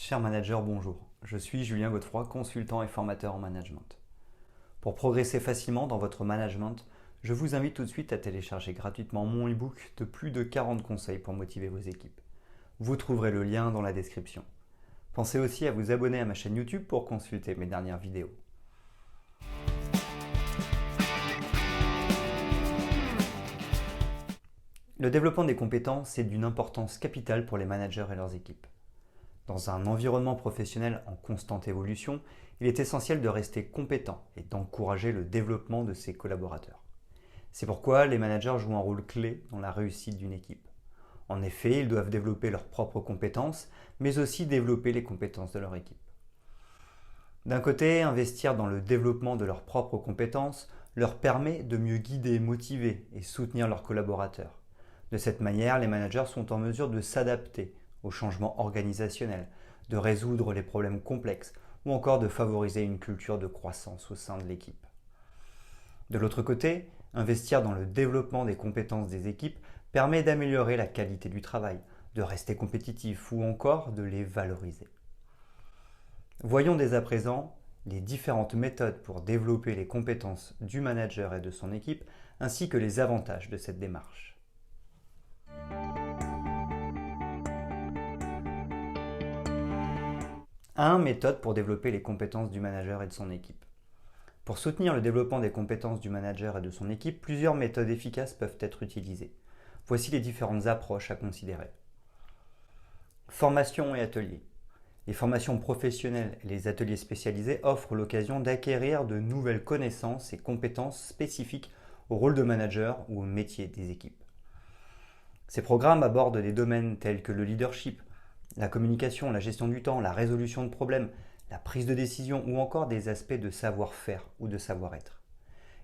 Cher manager, bonjour. Je suis Julien Godefroy, consultant et formateur en management. Pour progresser facilement dans votre management, je vous invite tout de suite à télécharger gratuitement mon e-book de plus de 40 conseils pour motiver vos équipes. Vous trouverez le lien dans la description. Pensez aussi à vous abonner à ma chaîne YouTube pour consulter mes dernières vidéos. Le développement des compétences est d'une importance capitale pour les managers et leurs équipes. Dans un environnement professionnel en constante évolution, il est essentiel de rester compétent et d'encourager le développement de ses collaborateurs. C'est pourquoi les managers jouent un rôle clé dans la réussite d'une équipe. En effet, ils doivent développer leurs propres compétences, mais aussi développer les compétences de leur équipe. D'un côté, investir dans le développement de leurs propres compétences leur permet de mieux guider, motiver et soutenir leurs collaborateurs. De cette manière, les managers sont en mesure de s'adapter aux changements organisationnels, de résoudre les problèmes complexes ou encore de favoriser une culture de croissance au sein de l'équipe. De l'autre côté, investir dans le développement des compétences des équipes permet d'améliorer la qualité du travail, de rester compétitif ou encore de les valoriser. Voyons dès à présent les différentes méthodes pour développer les compétences du manager et de son équipe, ainsi que les avantages de cette démarche. 1. Méthode pour développer les compétences du manager et de son équipe. Pour soutenir le développement des compétences du manager et de son équipe, plusieurs méthodes efficaces peuvent être utilisées. Voici les différentes approches à considérer. Formation et ateliers. Les formations professionnelles et les ateliers spécialisés offrent l'occasion d'acquérir de nouvelles connaissances et compétences spécifiques au rôle de manager ou au métier des équipes. Ces programmes abordent des domaines tels que le leadership, la communication, la gestion du temps, la résolution de problèmes, la prise de décision ou encore des aspects de savoir-faire ou de savoir-être.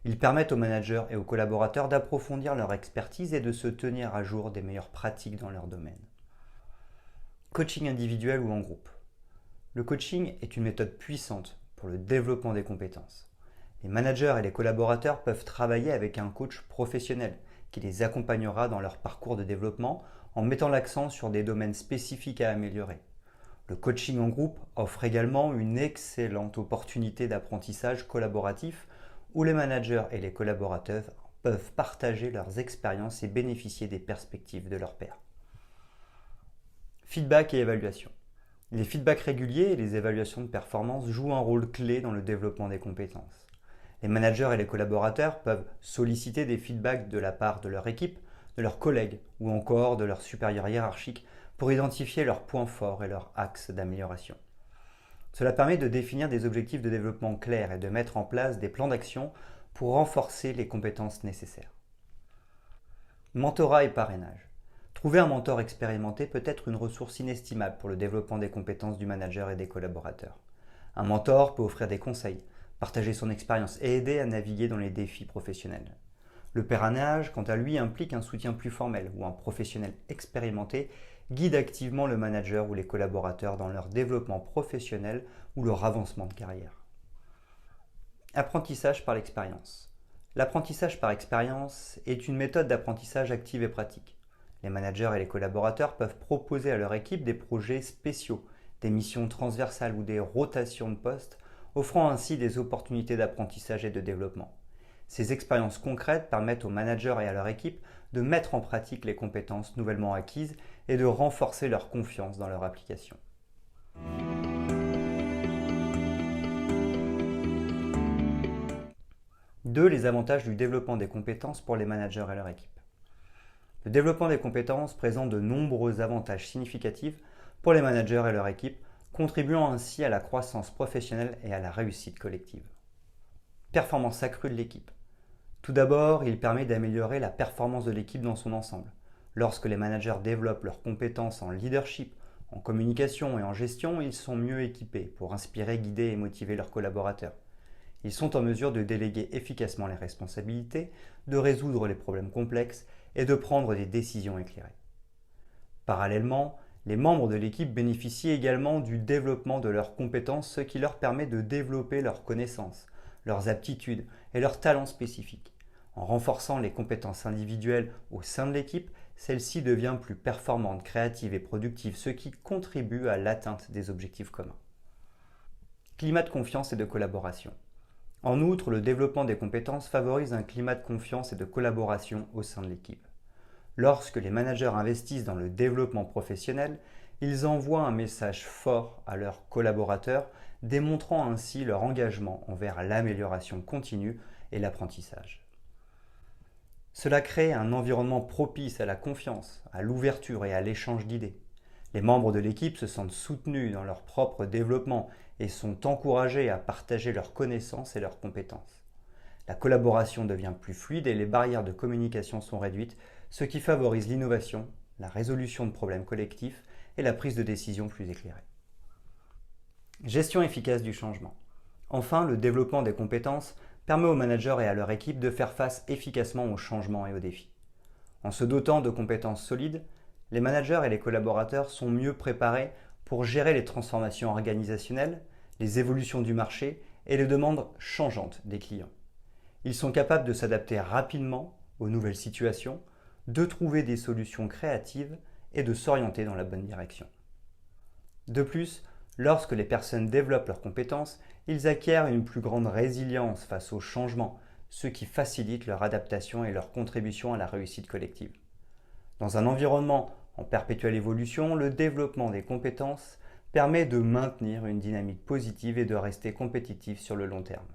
Ils permettent aux managers et aux collaborateurs d'approfondir leur expertise et de se tenir à jour des meilleures pratiques dans leur domaine. Coaching individuel ou en groupe. Le coaching est une méthode puissante pour le développement des compétences. Les managers et les collaborateurs peuvent travailler avec un coach professionnel qui les accompagnera dans leur parcours de développement en mettant l'accent sur des domaines spécifiques à améliorer. Le coaching en groupe offre également une excellente opportunité d'apprentissage collaboratif où les managers et les collaborateurs peuvent partager leurs expériences et bénéficier des perspectives de leurs pairs. Feedback et évaluation. Les feedbacks réguliers et les évaluations de performance jouent un rôle clé dans le développement des compétences. Les managers et les collaborateurs peuvent solliciter des feedbacks de la part de leur équipe, de leurs collègues ou encore de leurs supérieurs hiérarchiques pour identifier leurs points forts et leurs axes d'amélioration. Cela permet de définir des objectifs de développement clairs et de mettre en place des plans d'action pour renforcer les compétences nécessaires. Mentorat et parrainage. Trouver un mentor expérimenté peut être une ressource inestimable pour le développement des compétences du manager et des collaborateurs. Un mentor peut offrir des conseils, partager son expérience et aider à naviguer dans les défis professionnels. Le parrainage, quant à lui, implique un soutien plus formel où un professionnel expérimenté guide activement le manager ou les collaborateurs dans leur développement professionnel ou leur avancement de carrière. Apprentissage par l'expérience. L'apprentissage par expérience est une méthode d'apprentissage active et pratique. Les managers et les collaborateurs peuvent proposer à leur équipe des projets spéciaux, des missions transversales ou des rotations de postes, offrant ainsi des opportunités d'apprentissage et de développement. Ces expériences concrètes permettent aux managers et à leur équipe de mettre en pratique les compétences nouvellement acquises et de renforcer leur confiance dans leur application. Deux, les avantages du développement des compétences pour les managers et leur équipe. Le développement des compétences présente de nombreux avantages significatifs pour les managers et leur équipe, contribuant ainsi à la croissance professionnelle et à la réussite collective. Performance accrue de l'équipe. Tout d'abord, il permet d'améliorer la performance de l'équipe dans son ensemble. Lorsque les managers développent leurs compétences en leadership, en communication et en gestion, ils sont mieux équipés pour inspirer, guider et motiver leurs collaborateurs. Ils sont en mesure de déléguer efficacement les responsabilités, de résoudre les problèmes complexes et de prendre des décisions éclairées. Parallèlement, les membres de l'équipe bénéficient également du développement de leurs compétences, ce qui leur permet de développer leurs connaissances, leurs aptitudes et leurs talents spécifiques. En renforçant les compétences individuelles au sein de l'équipe, celle-ci devient plus performante, créative et productive, ce qui contribue à l'atteinte des objectifs communs. Climat de confiance et de collaboration. En outre, le développement des compétences favorise un climat de confiance et de collaboration au sein de l'équipe. Lorsque les managers investissent dans le développement professionnel, ils envoient un message fort à leurs collaborateurs, démontrant ainsi leur engagement envers l'amélioration continue et l'apprentissage. Cela crée un environnement propice à la confiance, à l'ouverture et à l'échange d'idées. Les membres de l'équipe se sentent soutenus dans leur propre développement et sont encouragés à partager leurs connaissances et leurs compétences. La collaboration devient plus fluide et les barrières de communication sont réduites, ce qui favorise l'innovation, la résolution de problèmes collectifs et la prise de décision plus éclairée. Gestion efficace du changement. Enfin, le développement des compétences permet aux managers et à leur équipe de faire face efficacement aux changements et aux défis. En se dotant de compétences solides, les managers et les collaborateurs sont mieux préparés pour gérer les transformations organisationnelles, les évolutions du marché et les demandes changeantes des clients. Ils sont capables de s'adapter rapidement aux nouvelles situations, de trouver des solutions créatives et de s'orienter dans la bonne direction. De plus, lorsque les personnes développent leurs compétences, ils acquièrent une plus grande résilience face aux changements, ce qui facilite leur adaptation et leur contribution à la réussite collective. Dans un environnement en perpétuelle évolution, le développement des compétences permet de maintenir une dynamique positive et de rester compétitif sur le long terme.